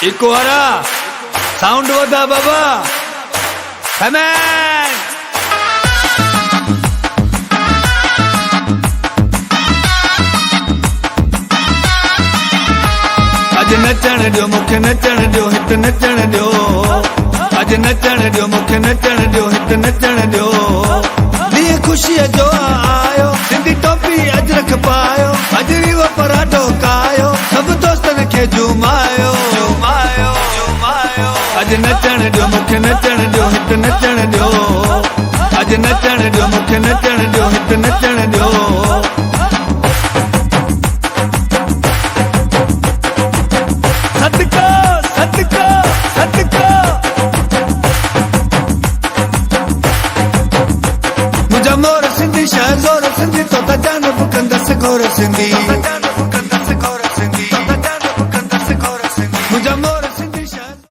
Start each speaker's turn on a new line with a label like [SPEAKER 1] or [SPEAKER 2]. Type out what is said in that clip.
[SPEAKER 1] eco हरा sound वधा बाबा comment अज नचण दियो मुखे नचण दियो हित नचण दियो अज नचण दियो मुखे नचण दियो हित नचण दियो दी खुशी जो आयो सिंधी टोपी अजरक पायो अजरी वो पराठो कायो सब दोस्तन के जुमायो जुमायो जुमायो अज नचण दियो मुखे नचण दियो हित नचण दियो अज नचण दियो मुखे नचण दियो हित नचण दियो सदका सदका सदका मुझा मोर सिंधी शहज़ोर सिंधी तो जान बुकंदस गोर सिंधी मुझा मोर